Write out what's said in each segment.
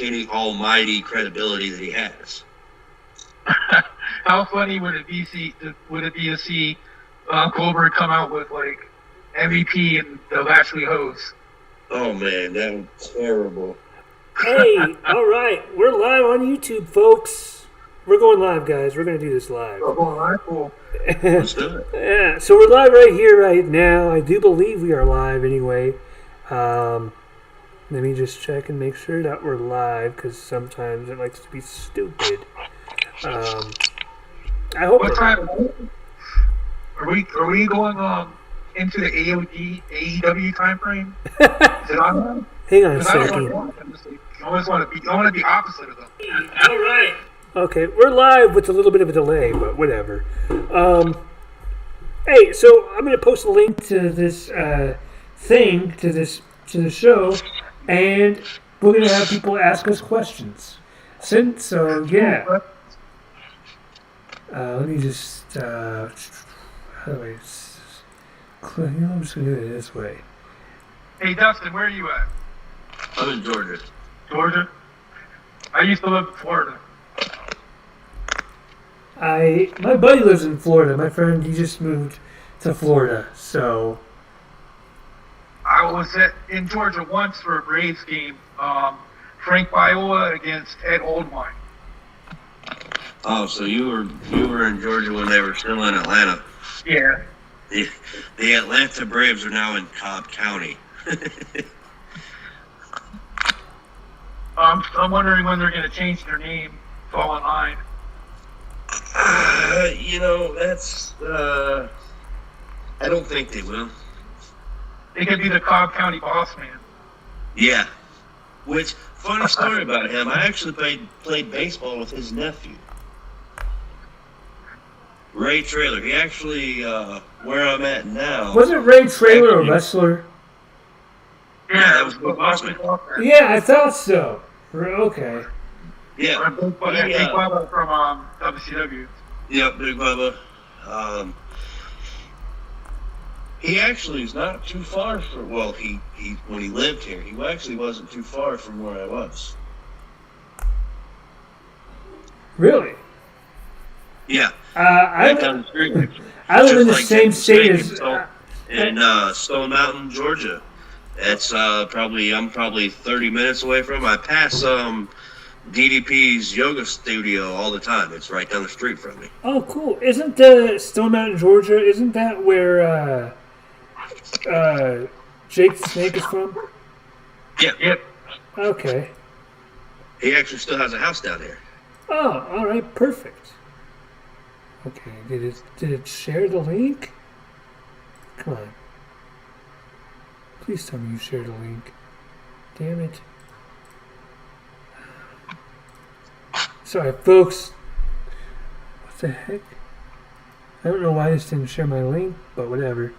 any almighty credibility that he has. How funny would it be to see Goldberg come out with like MVP and the Lashley hose? Oh man, that was terrible. Hey, all right, we're live on YouTube, folks. We're going live, guys. We're going to do this live. Oh, all right, cool. Let's do it. Yeah, so we're live right here, right now. I do believe we are live anyway. Let me just check and make sure that we're live, because sometimes it likes to be stupid. I hope. What time? Are we going into the AEW time frame? Is it on now? Hang on a second. I always want to be opposite of them. All right. Okay, we're live with a little bit of a delay, but whatever. Hey, so I'm going to post a link to this thing to the show, and we're going to have people ask us questions. So yeah. Let me just how do I? I'm just going to do it this way. Hey Dustin, where are you at? I'm in Georgia. Georgia? I used to live in Florida. My buddy lives in Florida. My friend, he just moved to Florida, so. I was in Georgia once for a Braves game. Frank Viola against Ed Oldwine. Oh, so you were in Georgia when they were still in Atlanta. Yeah. The Atlanta Braves are now in Cobb County. I'm wondering when they're going to change their name. Fall in line. That's. I don't think they will. They could be the Cobb County Boss Man. Yeah. Which, funny story about him, I actually played baseball with his nephew. Ray Traylor. He actually, where I'm at now. Wasn't Ray Traylor a wrestler? Yeah, that was Big Boss Man. Yeah, I thought so. Okay. Yeah. Big Bubba from WCW. Yep, Big Bubba. He actually is not too far from. Well, he when he lived here, he actually wasn't too far from where I was. Really? Yeah. I down the street. I live in the same state as. In Stone Mountain, Georgia. It's I'm probably 30 minutes away from. I pass DDP's yoga studio all the time. It's right down the street from me. Oh, cool! Isn't Stone Mountain, Georgia? Isn't that where Jake the Snake is from? Yeah. Yep. Okay. He actually still has a house down there. Oh, all right, perfect. Okay, did it share the link? Come on. Please tell me you shared a link. Damn it. Sorry, folks. What the heck? I don't know why this didn't share my link, but whatever.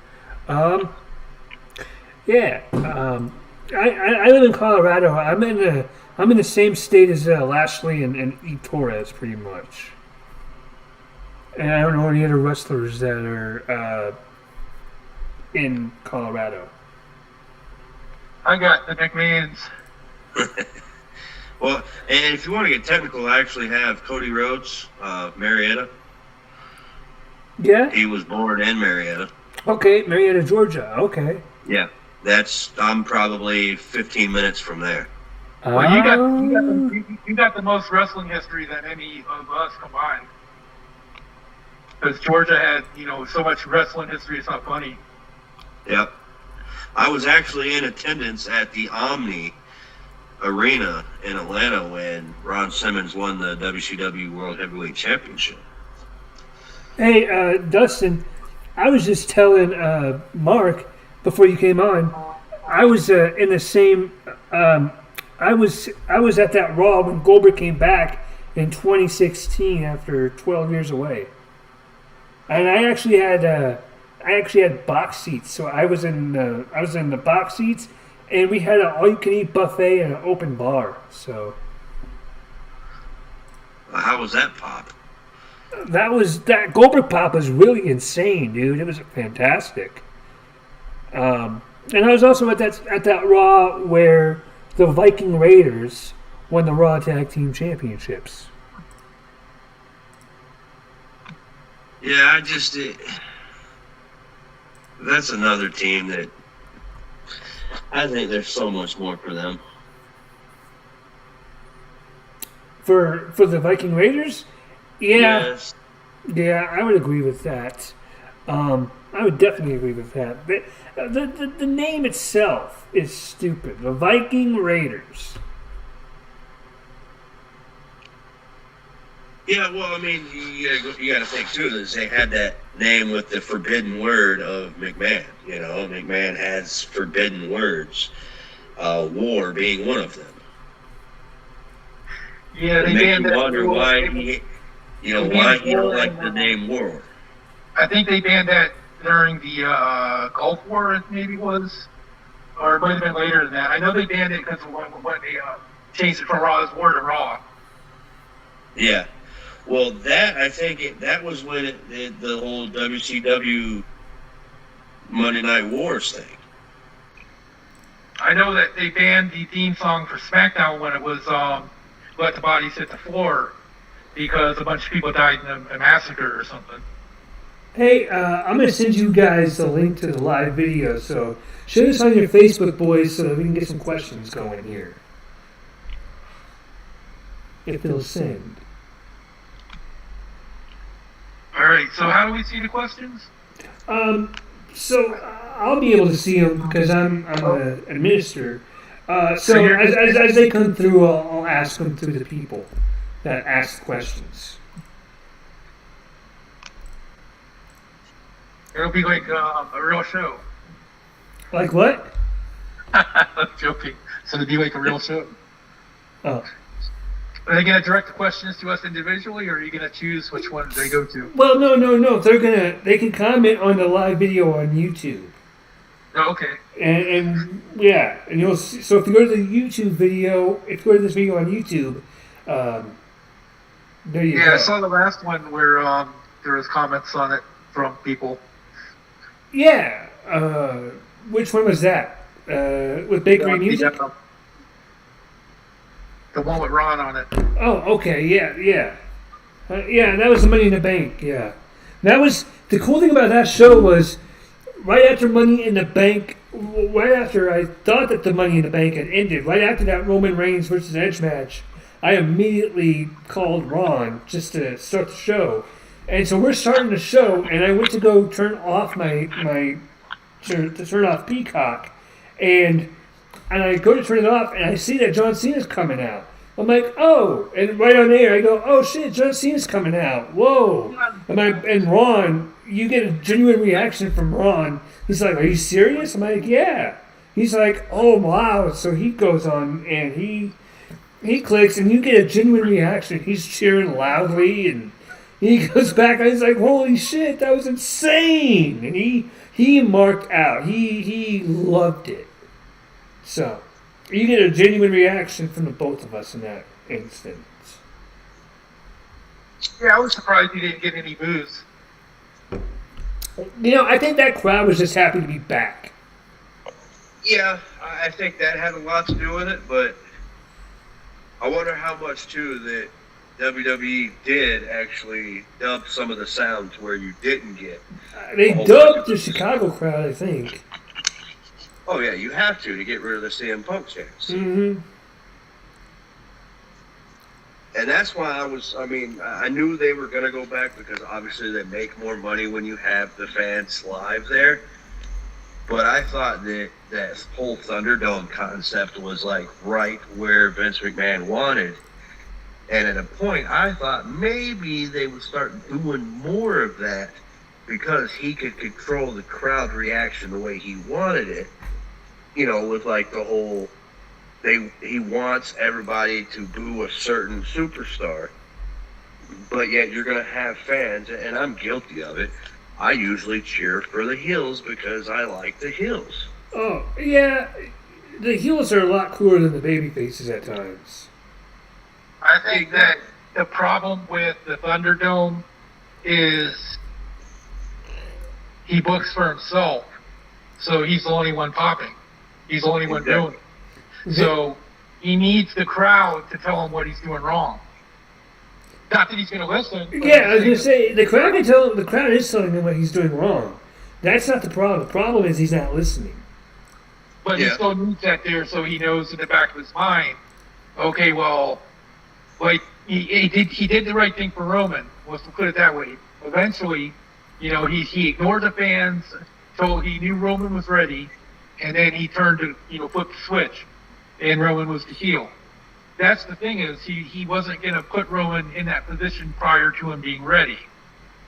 Yeah. I live in Colorado. I'm in the same state as Lashley and E. Torres, pretty much. And I don't know any other wrestlers that are in Colorado. I got the McMahons. Well, and if you want to get technical, I actually have Cody Rhodes, Marietta. Yeah? He was born in Marietta. Okay, Marietta, Georgia. Okay. Yeah. I'm probably 15 minutes from there. Well, you got the most wrestling history than any of us combined. Because Georgia had, so much wrestling history, it's not funny. Yep. I was actually in attendance at the Omni Arena in Atlanta when Ron Simmons won the WCW World Heavyweight Championship. Hey, Dustin, I was just telling Mark before you came on. I was in the same. I was at that Raw when Goldberg came back in 2016 after 12 years away, and I actually had box seats, so I was in the box seats, and we had an all-you-can-eat buffet and an open bar. So, how was that pop? That Goldberg pop was really insane, dude. It was fantastic. And I was also at that Raw where the Viking Raiders won the Raw Tag Team Championships. Yeah, that's another team that I think there's so much more for them. For the Viking Raiders? Yeah. Yes. Yeah, I would agree with that. I would definitely agree with that. The name itself is stupid. The Viking Raiders. Yeah, well, I mean, you got to think too is they had that name with the forbidden word of McMahon. You know, McMahon has forbidden words. War being one of them. Yeah, they It makes banned you that. wonder why he don't like the name War. I think they banned that during the Gulf War, it maybe was, or it might have been later than that. I know they banned it because when they changed it from Raw's War to Raw. Yeah. Well, I think that was when the whole WCW Monday Night Wars thing. I know that they banned the theme song for SmackDown when it was Let the Bodies Hit the Floor because a bunch of people died in a massacre or something. Hey, I'm going to send you guys a link to the live video, so share this on your Facebook, boys, so that we can get some questions going here. If it'll send. All right, so how do we see the questions? So I'll be able to see them because I'm an administrator. So as they come through, I'll ask them to the people that ask questions. It'll be like a real show. Like what? I'm joking. So it'll be like a real show. Oh. Are they going to direct the questions to us individually, or are you going to choose which ones they go to? Well, no. They can comment on the live video on YouTube. Oh, okay. And yeah, and you'll see, so if you go to the YouTube video, if you go to this video on YouTube, there you go. Yeah, I saw the last one where there was comments on it from people. Yeah. Which one was that? With Bakery Music? The one with Ron on it. Oh, okay, yeah. Yeah, that was the Money in the Bank, yeah. That was, the cool thing about that show was, right after Money in the Bank, right after I thought that the Money in the Bank had ended, right after that Roman Reigns versus Edge match, I immediately called Ron just to start the show. And so we're starting the show, and I went to go turn off to turn off Peacock, and I go to turn it off, and I see that John Cena's coming out. I'm like, oh, and right on air, I go, oh shit, John Cena's coming out. Whoa. And Ron, you get a genuine reaction from Ron. He's like, are you serious? I'm like, yeah. He's like, oh wow. So he goes on, and he clicks, and you get a genuine reaction. He's cheering loudly, and he goes back, and he's like, holy shit, that was insane. And he marked out. He loved it. So, you get a genuine reaction from the both of us in that instance. Yeah, I was surprised you didn't get any boos. You know, I think that crowd was just happy to be back. Yeah, I think that had a lot to do with it, but I wonder how much, too, that WWE did actually dub some of the sound to where you didn't get. They dubbed the Chicago crowd, I think. Oh, yeah, you have to get rid of the CM Punk chants. Mm-hmm. And that's why I knew they were going to go back because obviously they make more money when you have the fans live there. But I thought that whole Thunderdome concept was like right where Vince McMahon wanted. And at a point, I thought maybe they would start doing more of that because he could control the crowd reaction the way he wanted it. You know, with like the whole, he wants everybody to boo a certain superstar, but yet you're going to have fans, and I'm guilty of it. I usually cheer for the heels because I like the heels. Oh, yeah. The heels are a lot cooler than the baby faces at times. I think that the problem with the Thunderdome is he books for himself, so he's the only one popping. He's the only one doing it. So he needs the crowd to tell him what he's doing wrong. Not that he's going to listen. Yeah, I was going to say, the crowd is telling him what he's doing wrong. That's not the problem. The problem is he's not listening. But he still needs that there so he knows in the back of his mind, okay, well, like, he did the right thing for Roman, let's put it that way. Eventually, he ignored the fans until he knew Roman was ready, and then he turned to, flip the switch, and Roman was the heel. That's the thing is, he wasn't going to put Roman in that position prior to him being ready.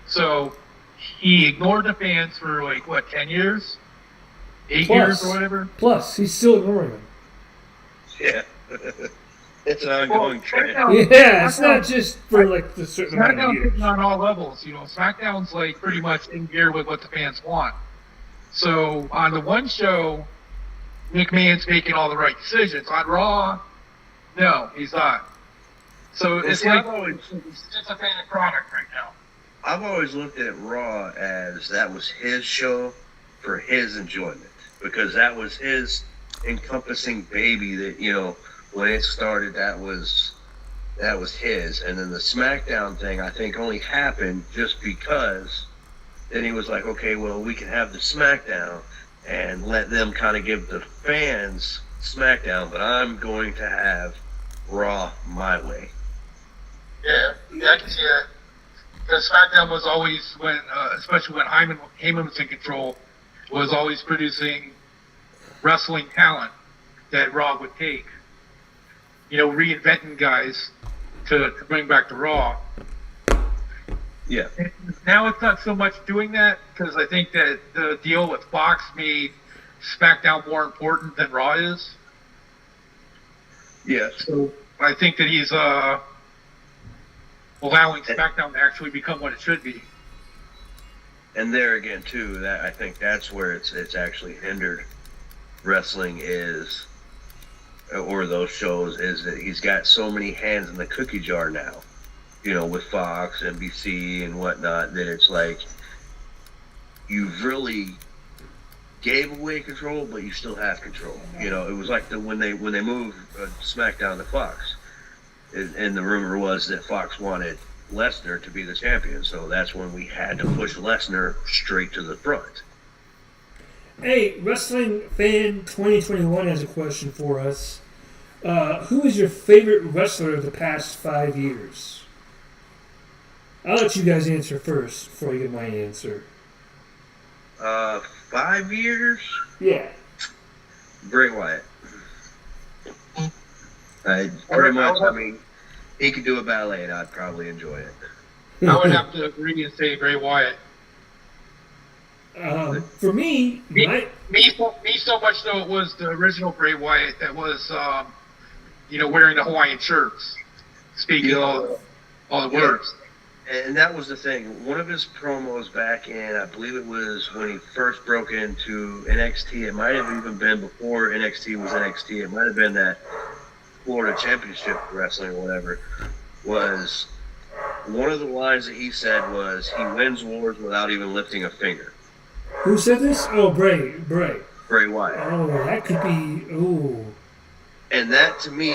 So, he ignored the fans for, 10 years? 8 years or whatever? Plus, he's still ignoring them. Yeah. It's an ongoing trend. Yeah, it's not just for, the certain amount of years. SmackDown's on all levels. SmackDown's, pretty much in gear with what the fans want. So, on the one show, McMahon's making all the right decisions. On Raw, no, he's not. So it's it's a fan product right now. I've always looked at Raw as that was his show for his enjoyment, because that was his encompassing baby that, when it started, that was his. And then the SmackDown thing, I think, only happened just because then he was like, okay, well, we can have the SmackDown and let them kind of give the fans SmackDown, but I'm going to have Raw my way. Yeah, I can see that. Because SmackDown was always, especially when Heyman was in control, was always producing wrestling talent that Raw would take. Reinventing guys to bring back to Raw. Yeah. And now it's not so much doing that, because I think that the deal with Fox made SmackDown more important than Raw is. Yes. So I think that he's allowing SmackDown to actually become what it should be. And there again, too, that I think that's where it's actually hindered wrestling is, or those shows, is that he's got so many hands in the cookie jar now, with Fox, NBC, and whatnot, that it's like you've really gave away control, but you still have control. It was like when they moved SmackDown to Fox, and the rumor was that Fox wanted Lesnar to be the champion, so that's when we had to push Lesnar straight to the front. Hey, Wrestling Fan 2021 has a question for us. Who is your favorite wrestler of the past 5 years? I'll let you guys answer first before I get my answer. 5 years? Yeah. Bray Wyatt. Pretty much, I mean, he could do a ballet and I'd probably enjoy it. I would have to agree and say Bray Wyatt. For me, me so much though it was the original Bray Wyatt that was, wearing the Hawaiian shirts, speaking all the words. And that was the thing. One of his promos back in, I believe it was when he first broke into NXT. It might have even been before NXT was NXT. It might have been that Florida Championship Wrestling or whatever. Was one of the lines that he said was, he wins wars without even lifting a finger. Who said this? Oh, Bray. Bray Wyatt. Oh, that could be. Ooh. And that to me,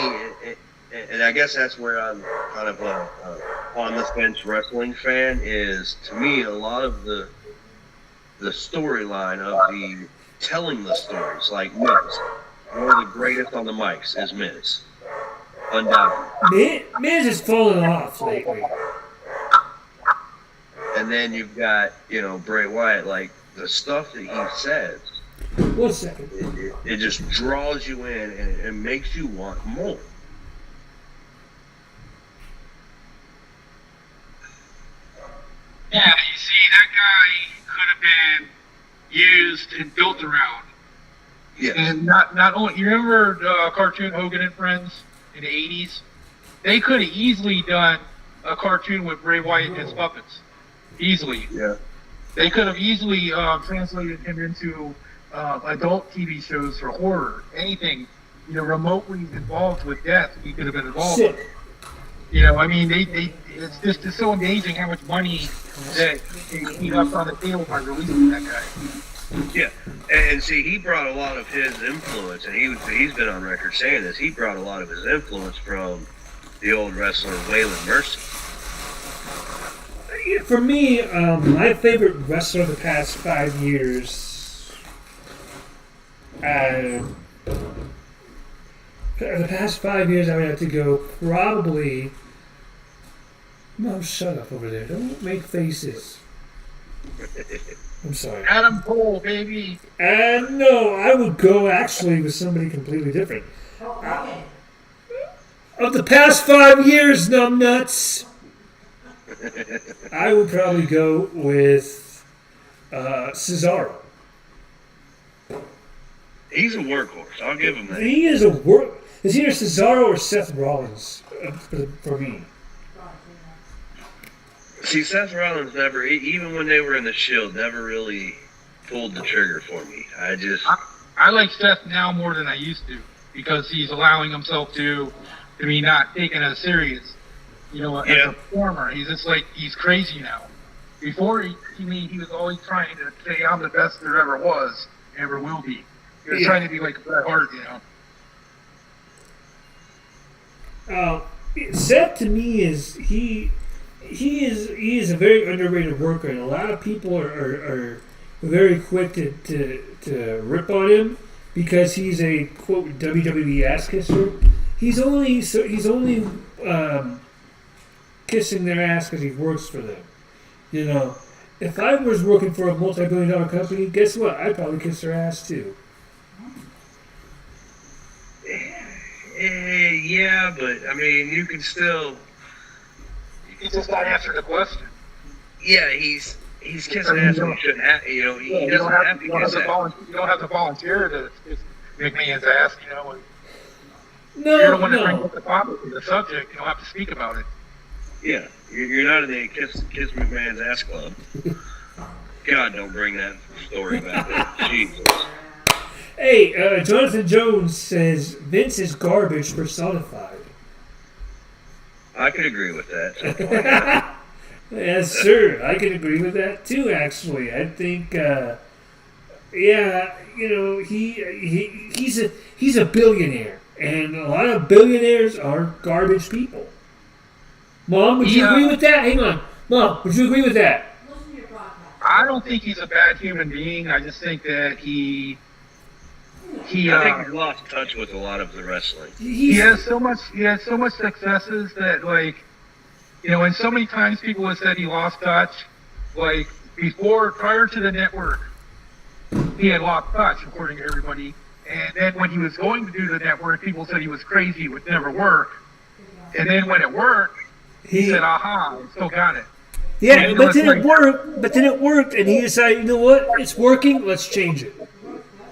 and I guess that's where I'm kind of a on the fence wrestling fan, is to me a lot of the storyline of the telling the stories, like Miz. One of the greatest on the mics is Miz. Undoubtedly. Miz has fallen off lately. And then you've got, Bray Wyatt, like the stuff that he says. 1 second. It just draws you in and it makes you want more. Yeah, you see, that guy could have been used and built around. Yes. And not only, you remember the cartoon Hogan and Friends in the 80s? They could have easily done a cartoon with Bray Wyatt and his puppets. Easily. Yeah. They could have easily translated him into adult TV shows for horror. Anything, remotely involved with death, he could have been involved with. It's just so amazing how much money that he left on the table by releasing that guy. Yeah, and see, he brought a lot of his influence, and he's been on record saying this. He brought a lot of his influence from the old wrestler Waylon Mercy. For me, my favorite wrestler of the past 5 years, the past 5 years, I would have to go probably. No, shut up over there! Don't make faces. I'm sorry. Adam Cole, baby. And no, I would go actually with somebody completely different. Of the past 5 years, numbnuts, I would probably go with Cesaro. He's a workhorse. I'll give him that. He is a work. It's either Cesaro or Seth Rollins for me. See, Seth Rollins never, even when they were in the Shield, never really pulled the trigger for me. I like Seth now more than I used to because he's allowing himself to be not taken as serious. As a performer, he's just like he's crazy now. Before he was always trying to say I'm the best there ever was, ever will be. He was trying to be like Bret Hart, Seth to me is he is a very underrated worker, and a lot of people are very quick to rip on him because he's a quote WWE ass kisser. He's only kissing their ass because he works for them. If I was working for a multi-billion-dollar company, guess what? I'd probably kiss their ass too. Yeah, but I mean, you can still. He's just not answering the question. Yeah, he's kissing ass and he shouldn't have. He doesn't have to kiss ass. You don't have to volunteer to kiss McMahon's ass. No, you're the one that brings up the topic, the subject. You don't have to speak about it. Yeah, you're not in the kiss McMahon's ass club. God, don't bring that story back up. Jesus. Hey, Jonathan Jones says Vince is garbage personified. I could agree with that. Yes, sir. I can agree with that too. Actually, I think, he's a billionaire, and a lot of billionaires are garbage people. Mom, would you agree with that? Hang on, Mom, would you agree with that? I don't think he's a bad human being. I just think that I think he's lost touch with a lot of the wrestling. He has so much successes that and so many times people have said he lost touch. Like prior to the network, he had lost touch according to everybody. And then when he was going to do the network, people said he was crazy, it would never work. And then when it worked, he said, "Aha, I still got it." Yeah, but then it worked. But then it worked, and he decided, you know what? It's working. Let's change it.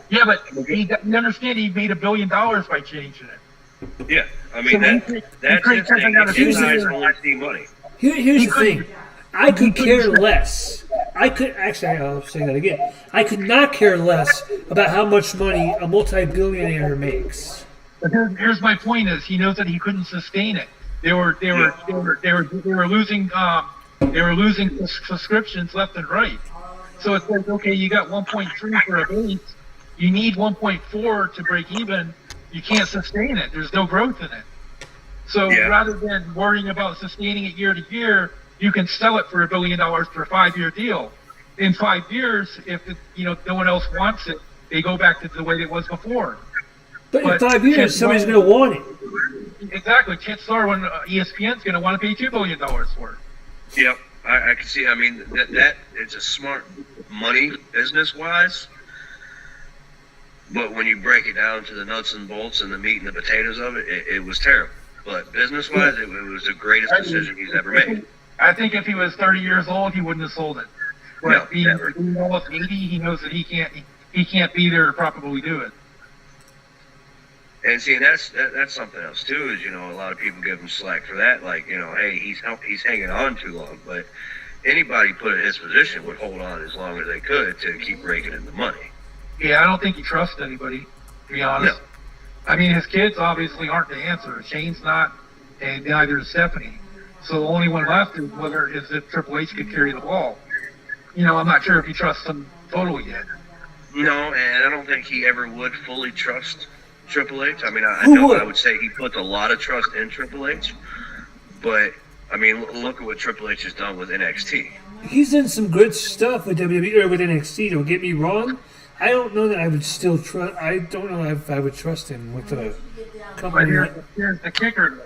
Yeah, but you understand he made $1 billion by changing it. Yeah, I mean, that's his thing. His eyes only see money. Here's the thing. I could care less. I'll say that again. I could not care less about how much money a multi-billionaire makes. But here's my point: is he knows that he couldn't sustain it. They were losing subscriptions left and right. So it's like, okay, you got 1.3 for a base. You need 1.4 to break even. You can't sustain it. There's no growth in it. So rather than worrying about sustaining it year to year, you can sell it for $1 billion for a 5-year deal. In 5 years, if no one else wants it, they go back to the way it was before. But in 5 years, somebody's going to want it. Exactly. Chances are when ESPN's going to want to pay $2 billion for it. Yep, I can see. I mean, that it's a smart money business-wise. But when you break it down to the nuts and bolts and the meat and the potatoes of it, it was terrible. But business-wise, it was the greatest decision he's ever made. I think if he was 30 years old, he wouldn't have sold it. But being almost 80, he knows that he can't be there to properly do it. And see, that's something else too. Is a lot of people give him slack for that. Like hey, he's hanging on too long. But anybody put in his position would hold on as long as they could to keep raking in the money. Yeah, I don't think he trusts anybody, to be honest. No. I mean, his kids obviously aren't the answer. Shane's not, and neither is Stephanie. So the only one left is if Triple H could carry the ball. I'm not sure if he trusts them totally yet. No, and I don't think he ever would fully trust Triple H. I mean, I would say he puts a lot of trust in Triple H, but I mean, look at what Triple H has done with NXT. He's done some good stuff with WWE or with NXT. Don't get me wrong. I don't know that I would still trust. I don't know if I would trust him with the company. But here's the kicker, though.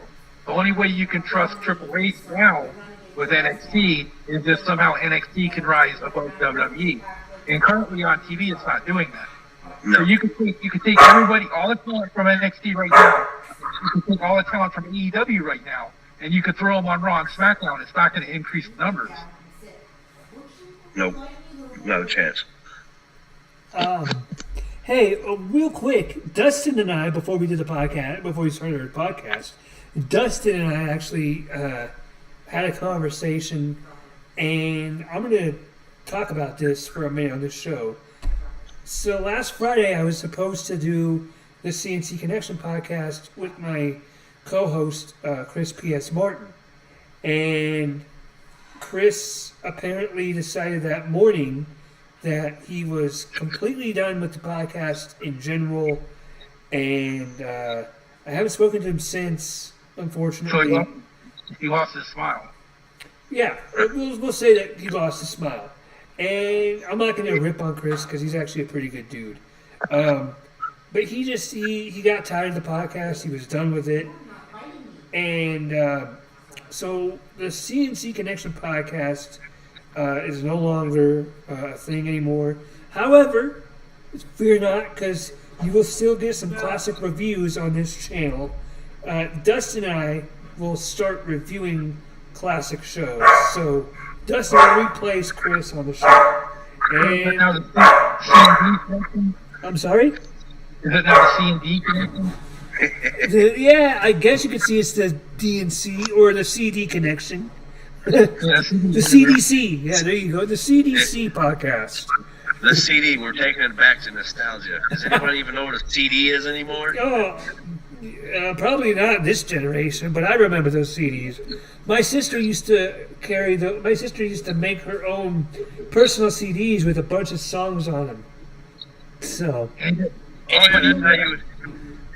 The only way you can trust Triple H now with NXT is if somehow NXT can rise above WWE. And currently on TV, it's not doing that. No. So you can take everybody, all the talent from NXT right now. You can take all the talent from AEW right now, and you could throw them on Raw and SmackDown. It's not going to increase the numbers. Nope, not a chance. Hey, real quick, Dustin and I, before we started our podcast, Dustin and I actually had a conversation, and I'm going to talk about this for a minute on this show. So last Friday, I was supposed to do the CNC Connection podcast with my co-host, Chris P.S. Martin, and Chris apparently decided that morning that he was completely done with the podcast in general, and I haven't spoken to him since, unfortunately. So he lost his smile. Yeah, we'll say that he lost his smile. And I'm not going to rip on Chris because he's actually a pretty good dude. But he got tired of the podcast. He was done with it. And so the CNC Connection podcast is no longer a thing anymore. However, fear not, because you will still get some classic reviews on this channel. Dustin and I will start reviewing classic shows. So Dustin will replace Chris on the show. And now the C&D connection? I'm sorry? Is it now the C&D connection? Yeah, I guess you could see it's the DNC or the CD connection. Yeah, The CDC. Yeah, there you go. The CDC podcast. The CD, we're taking it back to nostalgia. Does anybody even know what a CD is anymore? Oh, probably not this generation, but I remember those CDs. My sister used to make her own personal CDs with a bunch of songs on them. So.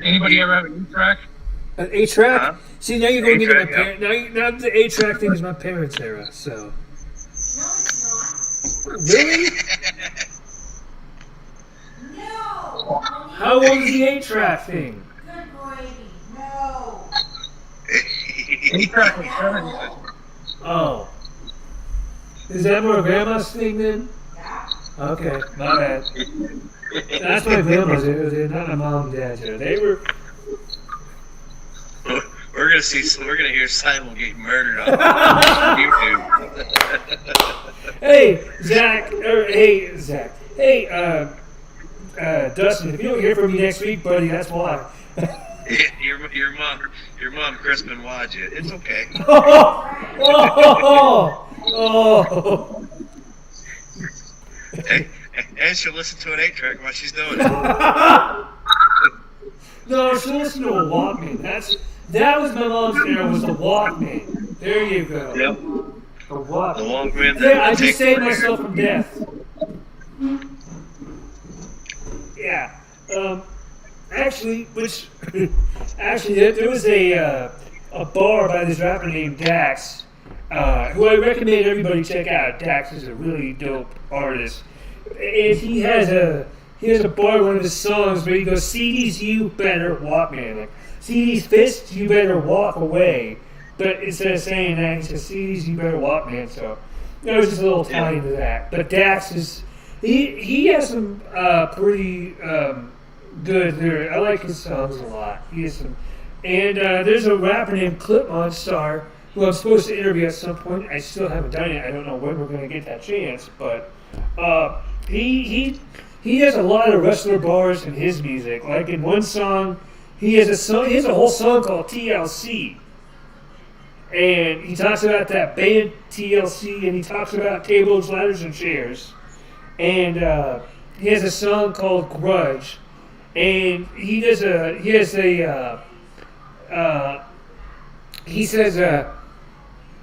Anybody ever have an 8-track? An 8-track? Huh? See, now you're going into my 8-track, parents. Now the 8-track thing is my parents' era. So. Really? No! How old is the 8-track thing? Good gravy. No! 8-track was 70s. Oh. Is that more grandma's thing then? Okay, my bad. That's my grandma's era. They're not my mom and dad's era. They were. We're gonna hear Seibel get murdered on YouTube. Hey, Zach. Hey, Dustin. If you don't hear from me next week, buddy, that's why. your mom, Crispin, watch it. It's okay. Oh. And she'll listen to an 8-track while she's doing it. No, she listened to a Walkman. That was my mom's era. Was the Walkman? There you go. Yep. The Walkman. The Walkman. There, I just saved myself from death. Yeah. Actually, there was a bar by this rapper named Dax, who I recommend everybody check out. Dax is a really dope artist, and he has a bar, one of his songs where he goes, "CDs, you better walk, man. Like, CDs, fists, you better walk away." But instead of saying that, he says, "CDs, you better walk, man." So there was just a little tie into that. But Dax he has some pretty good lyrics. I like his songs a lot. He has some, and there's a rapper named Clip Monstar who I'm supposed to interview at some point. I still haven't done it. I don't know when we're going to get that chance, but he has a lot of wrestler bars in his music. Like in one song, he has a whole song called TLC. And he talks about that band TLC, and he talks about tables, ladders, and chairs. And he has a song called Grudge. And he says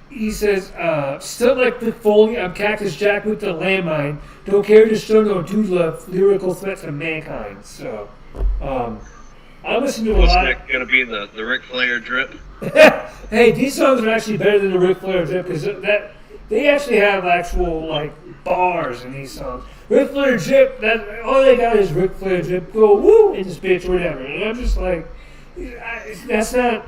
he says, still like Mick Foley, I'm Cactus Jack with the landmine. Don't care to show no do love lyrical threats to mankind. So, I listen to a What's lot. that going to be, the Ric Flair drip? Hey, these songs are actually better than the Ric Flair drip because they actually have actual like bars in these songs. Ric Flair drip, that all they got is Ric Flair drip. Go woo in this bitch, whatever. And I'm just like, that's not.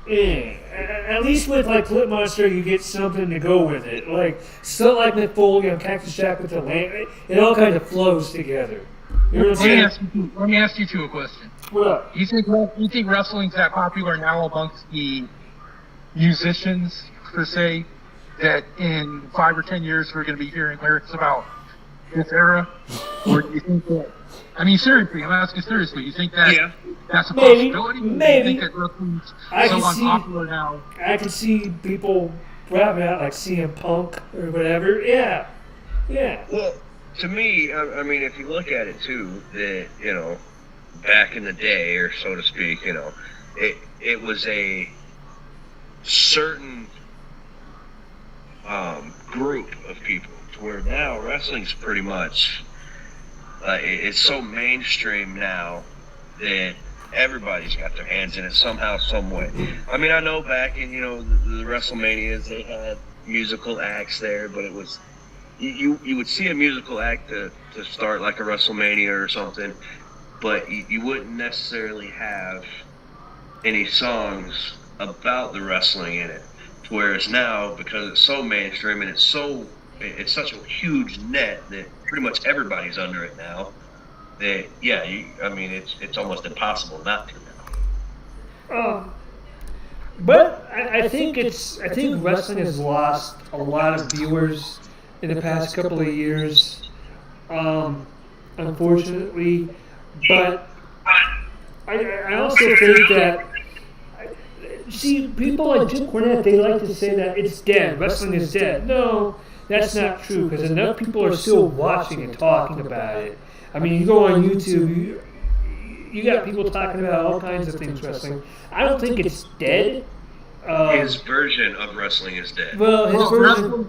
At least with like Clip Monster, you get something to go with it. Like still like Mick Foley on Cactus Jack with the land, it all kind of flows together. You know what I'm saying? Let me ask you two a question. What up? You think wrestling's that popular now amongst the musicians per se that in 5 or 10 years we're going to be hearing lyrics about this era, or do you think that? I mean, seriously, I'm asking seriously. You think that that's a possibility? Maybe. You think that wrestling's so unpopular now? I can see people rapping out like CM Punk or whatever. Yeah. Well, to me, I mean, if you look at it too, that back in the day, or so to speak, it was a certain group of people. To where now wrestling's pretty much it's so mainstream now that everybody's got their hands in it somehow, some way. I mean, I know back in the WrestleManias they had musical acts there, but it was you would see a musical act to start like a WrestleMania or something, but you wouldn't necessarily have any songs about the wrestling in it. Whereas now, because it's so mainstream and it's such a huge net that pretty much everybody's under it now, that it's almost impossible not to now. But I think wrestling has lost a lot of viewers in the past couple of years, unfortunately. But I also think that, see, people like Jim Cornette, they like to say that it's dead, wrestling is dead. No, that's not true, because enough people are still watching and talking about it. I mean, you go on YouTube, you got people talking about all kinds of things wrestling. I don't think it's dead. His version of wrestling is dead. Well,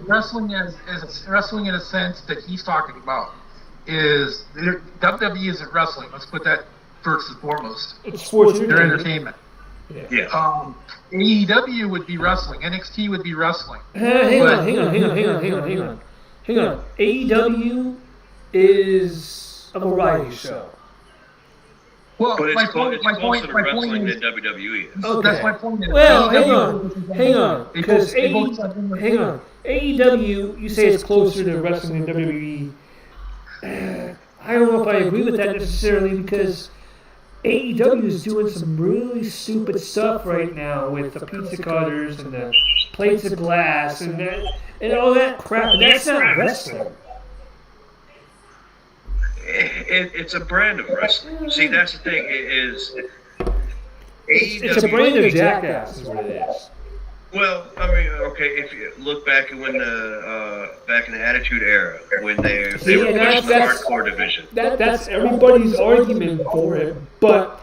wrestling in a sense that he's talking about is WWE isn't wrestling. Let's put that first and foremost. It's sports. They're entertainment. Yeah. AEW would be wrestling. NXT would be wrestling. Hang on. AEW is a variety show. Well, But my it's point closer to wrestling is, than WWE is. Okay. that's my point. Well, hang on. Because They both have been AEW, you say it's closer to wrestling than WWE. I don't know if I agree with that necessarily, because AEW is doing some really stupid stuff right now with the pizza cutters and the plates of glass and all that crap. And that's not wrestling. It's a brand of wrestling. See, that's the thing. It's a brand of jackass, is what it is. Well, I mean, okay, if you look back at back in the Attitude Era, when they were pushing the hardcore division. That's everybody's argument for it, but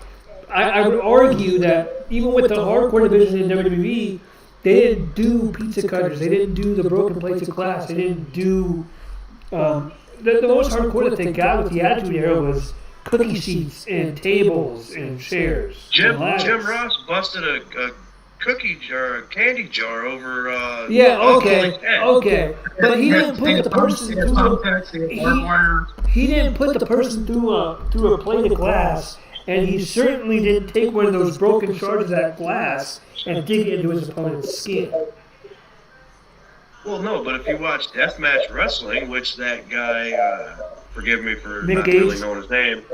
I would argue that even with the hardcore division in WWE, they didn't do pizza cutters, they didn't do the broken plates of glass, they didn't do the most hardcore that they got with the Attitude Era was cookie sheets and tables and chairs. Jim Ross busted a cookie jar, a candy jar over. Okay, but he didn't put the person he didn't put the person through a plate of glass, and he certainly didn't take one of those broken shards of that glass and dig it into his opponent's skin. Well, no, but if you watch Deathmatch Wrestling, which that guy, forgive me for Nick not Gage? really knowing his name,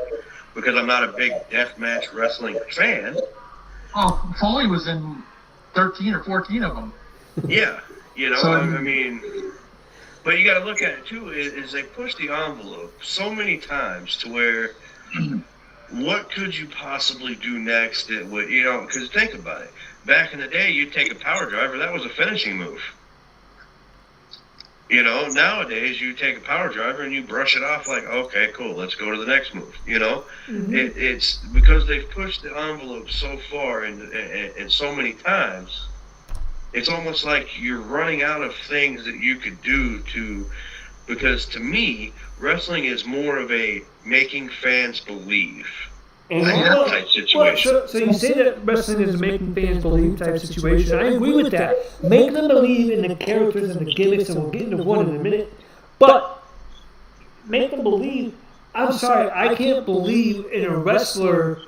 because I'm not a big Deathmatch Wrestling fan. Oh, Foley was in 13 or 14 of them. Yeah, So, I mean, but you got to look at it too. Is they push the envelope so many times to where, what could you possibly do next that would, because think about it. Back in the day, you'd take a power driver. That was a finishing move. Nowadays you take a power driver and you brush it off like, okay, cool, let's go to the next move. Mm-hmm. It's because they've pushed the envelope so far and so many times it's almost like you're running out of things that you could do because to me, wrestling is more of a making fans believe type situation. So you say that wrestling is a making fans believe type situation. I agree with that. Make them believe in the characters and the gimmicks, and we'll get into one in a minute. But make them believe. I'm sorry, I can't believe in a wrestler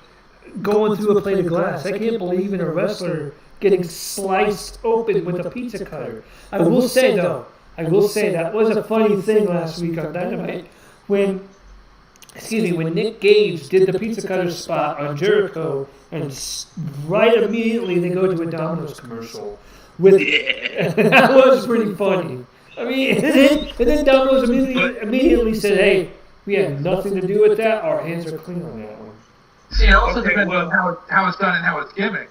going through a plate of glass. I can't believe in a wrestler getting sliced open with a pizza cutter. I will say that was a funny thing last week on Dynamite when Nick Gage did the pizza cutter spot on Jericho, and right immediately they go to a Domino's commercial. That was pretty funny. I mean, and then Domino's immediately said, "Hey, we had nothing to do with that. Our hands are clean on that one." See, it also depends on how it's done and how it's gimmicked.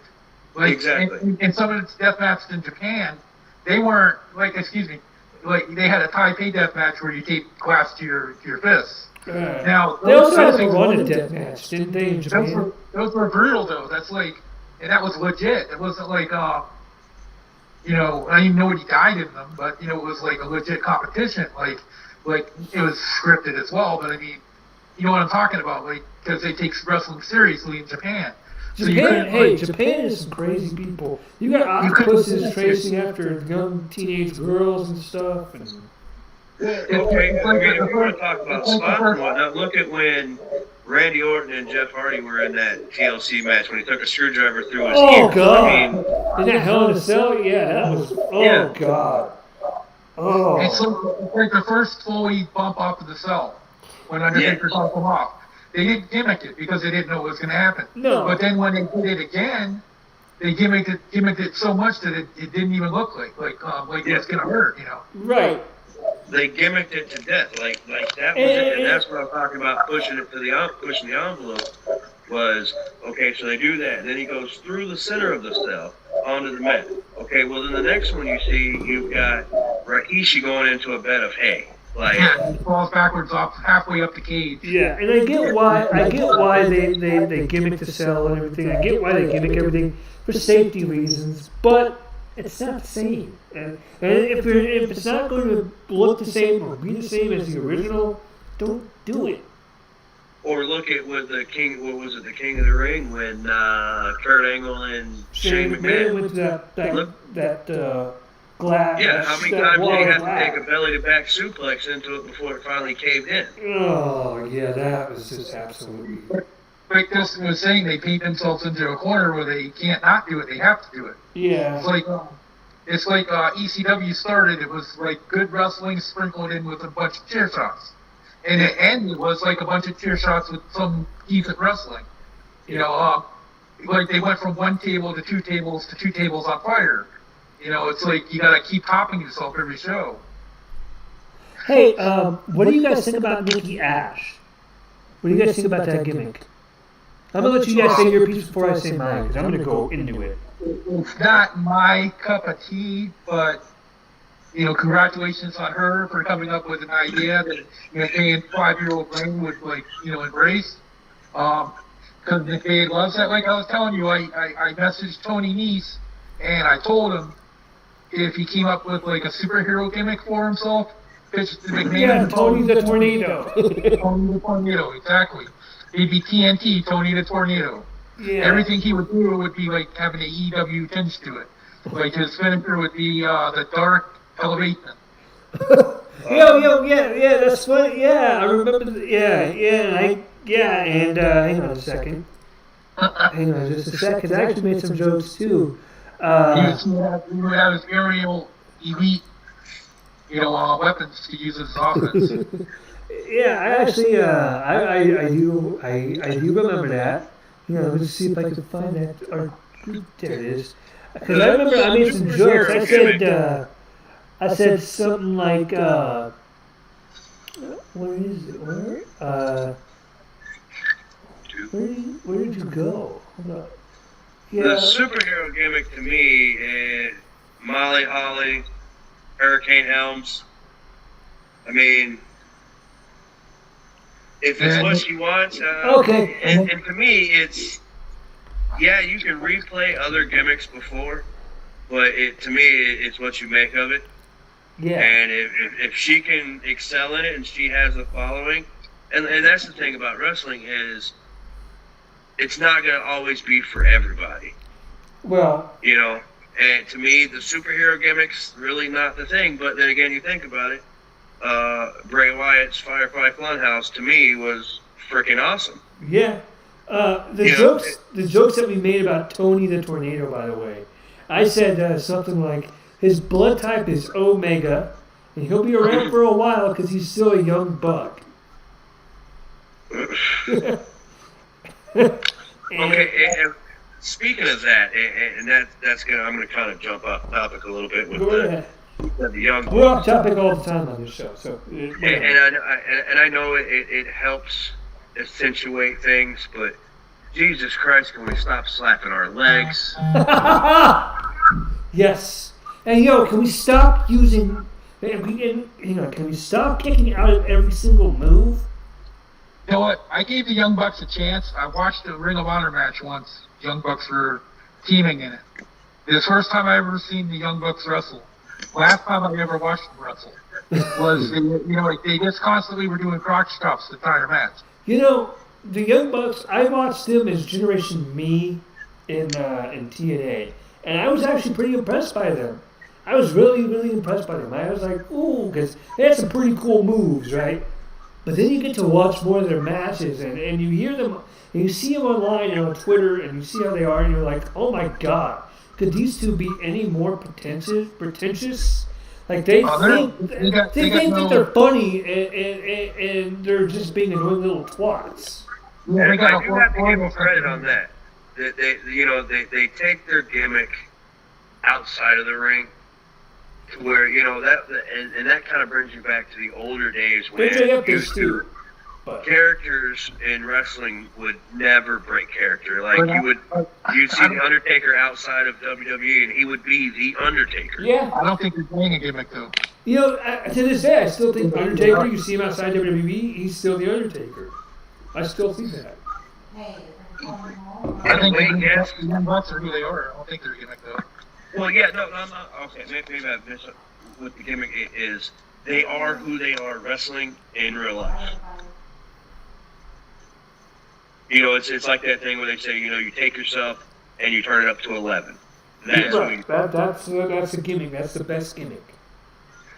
Like, Exactly. in some of its death matches in Japan, they weren't like they had a Taipei death match where you tape glass to your fists. Now They also had to run a death match, didn't they, in Japan? those were brutal though. That's like, and that was legit. It wasn't like I didn't know he died in them, but it was like a legit competition. Like it was scripted as well. But I mean, you know what I'm talking about, like, because they take wrestling seriously in Japan. Japan is some crazy people. You got octopuses chasing after young teenage girls and stuff. And Okay, if we want to talk about spots and whatnot, look at when Randy Orton and Jeff Hardy were in that TLC match when he took a screwdriver through his ear. God! I mean, In that Hell in a Cell? Yeah, that was... God. Oh. It's like the first Foley bump off of the cell when Undertaker took him off. They didn't gimmick it because they didn't know what was going to happen. No. But then when they did it again, they gimmicked it so much that it didn't even look like it was going to hurt, Right. they gimmicked it to death. Like that was it, and that's what I'm talking about. Pushing the envelope was okay. So they do that, and then he goes through the center of the cell onto the mat. Okay, well then the next one you see, you've got Rikishi going into a bed of hay. Like he falls backwards off halfway up the cage. Yeah, and I get why they gimmick the cell and everything. I get why they gimmick everything for safety reasons, but it's not the same. And if it's not going to look the same or be the same as the original, don't do it. Or look at what the King of the Ring when Kurt Angle and Shane McMahon went to that glass. Yeah, how many times did he have to take a belly-to-back suplex into it before it finally caved in? Oh, yeah, that was just absolutely... Like Dustin was saying, they paint themselves into a corner where they can't not do it, they have to do it. Yeah. It's like ECW started, it was like good wrestling sprinkled in with a bunch of chair shots. And it ended was like a bunch of chair shots with some decent wrestling. Like they went from one table to two tables on fire. It's like you gotta keep topping yourself every show. Hey, what do you guys think about Nikki Ash? What do you guys think about that gimmick? I'm gonna let you guys say your piece before I say mine, because I'm gonna go into it. It's not my cup of tea, but congratulations on her for coming up with an idea that a 5-year-old brain would embrace. Because McMahon loves that. Like I was telling you, I messaged Tony Nese and I told him if he came up with like a superhero gimmick for himself, pitch to McMahon. Yeah, Tony the Tornado. Tony the Tornado, exactly. He'd be TNT, Tony the Tornado. Yeah. Everything he would do would be like having an EW tinge to it. Like his finisher would be the dark elevation. Yeah, that's funny. Yeah, I remember. And hang on a second. Hang on just a second, because I actually made some jokes too. He would have his aerial elite, weapons to use as offense. Yeah, I actually, I do remember that. Let's see if I can find that. Or there it is. Because I remember I made some jokes. I said something like, where is it? Where did you go? Hold up. Yeah. The superhero gimmick to me is Molly Holly, Hurricane Helms. I mean, if it's what she wants, okay. And to me, it's you can replay other gimmicks before, but to me, it's what you make of it. Yeah. And if she can excel in it and she has a following, and that's the thing about wrestling is it's not going to always be for everybody. Well, You know, and to me, the superhero gimmick's really not the thing. But then again, you think about it, Bray Wyatt's Firefly Funhouse to me was freaking awesome. yeah. The jokes that we made about Tony the Tornado, by the way, I said something like his blood type is Omega, and he'll be around for a while because he's still a young buck. Okay, and speaking of that, and that's gonna, I'm gonna kind of jump off topic a little bit with the young. We're off topic all the time on this show, so. And I know it helps accentuate things, but Jesus Christ, can we stop slapping our legs? Yes. And can we stop using? Can we stop kicking out of every single move? You know what? I gave the Young Bucks a chance. I watched a Ring of Honor match once. Young Bucks were teaming in it. It was the first time I ever seen the Young Bucks wrestle. Last time I ever watched them wrestle was, they just constantly were doing crotch chops the entire match. The Young Bucks, I watched them as Generation Me in TNA, and I was actually pretty impressed by them. I was really, really impressed by them. I was like, ooh, because they had some pretty cool moves, right? But then you get to watch more of their matches, and you hear them, and you see them online and on Twitter, and you see how they are, and you're like, oh my God, could these two be any more pretentious? Like they think they're funny, and they're just being annoying little twats. Yeah, I do have to give them credit on that. They take their gimmick outside of the ring, to where that kind of brings you back to the older days when characters in wrestling would never break character. Like you'd see the Undertaker outside of WWE, and he would be the Undertaker. Yeah, I don't think he's playing a gimmick though. To this day, I still think Undertaker. You see him outside WWE, he's still the Undertaker. I still think that. Hey, I think the Young Bucks are who they are. I don't think they're a gimmick though. Well, yeah, no, okay, maybe I've missed what the gimmick is. They are who they are wrestling in real life. It's like that thing where they say, you take yourself and you turn it up to 11. That's that's a gimmick. That's the best gimmick.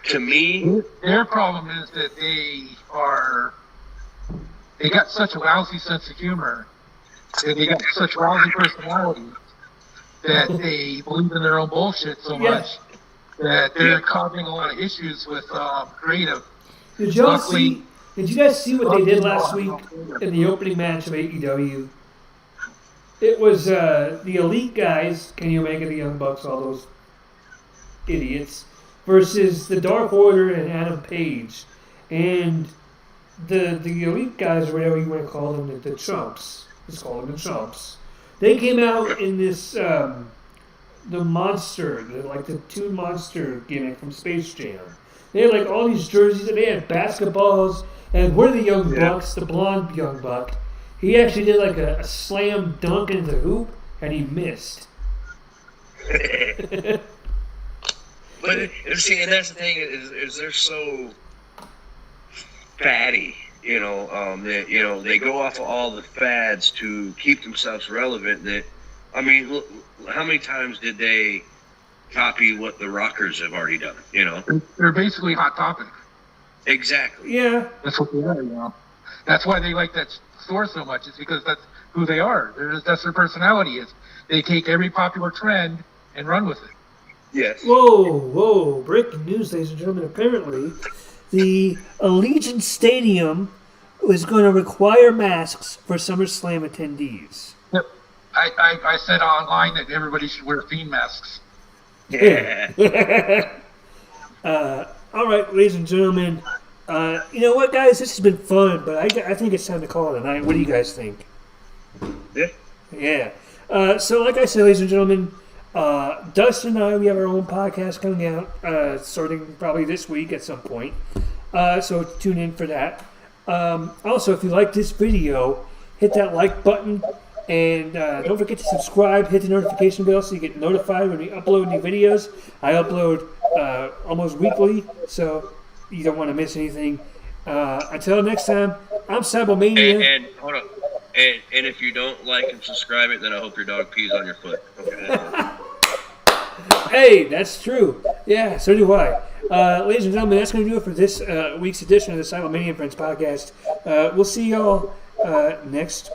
To me, their problem is that they got such a lousy sense of humor, and they got such lousy personalities that they believe in their own bullshit so much that they're causing a lot of issues with creative. Did you guys see what they did last week in the opening match of AEW? It was the Elite guys, Kenny Omega, the Young Bucks, all those idiots, versus the Dark Order and Adam Page. And the Elite guys, or whatever you want to call them, the Chumps. Let's call them the Chumps. They came out in this, the monster, the Toon Monster gimmick from Space Jam. They had like all these jerseys, and they had basketballs, and one of the Young Bucks, the blonde Young Buck, he actually did like a slam dunk into the hoop, and he missed. But see, and that's the thing is they're so fatty. They go off of all the fads to keep themselves relevant. Look, how many times did they copy what the Rockers have already done? They're basically Hot Topic. Exactly. Yeah. That's what they are. That's why they like that store so much. It's because that's who they are. That's their personality. Is they take every popular trend and run with it. Yes. Whoa! Breaking news, ladies and gentlemen. Apparently, the Allegiant Stadium is going to require masks for SummerSlam attendees. Yep. I said online that everybody should wear theme masks. Yeah. All right, ladies and gentlemen. You know what, guys? This has been fun, but I think it's time to call it a night. What do you guys think? Yeah. Yeah. So, like I said, ladies and gentlemen, Dustin and I, we have our own podcast coming out, starting probably this week at some point. So tune in for that. Also, if you like this video, hit that like button, And don't forget to subscribe, hit the notification bell so you get notified when we upload new videos. I upload almost weekly, so you don't want to miss anything. Until next time, I'm Seibelmania. And hold on. And if you don't like and subscribe it, then I hope your dog pees on your foot. Okay. Hey, that's true. Yeah, so do I. Ladies and gentlemen, that's going to do it for this week's edition of the Seibelmania Friends podcast. We'll see y'all next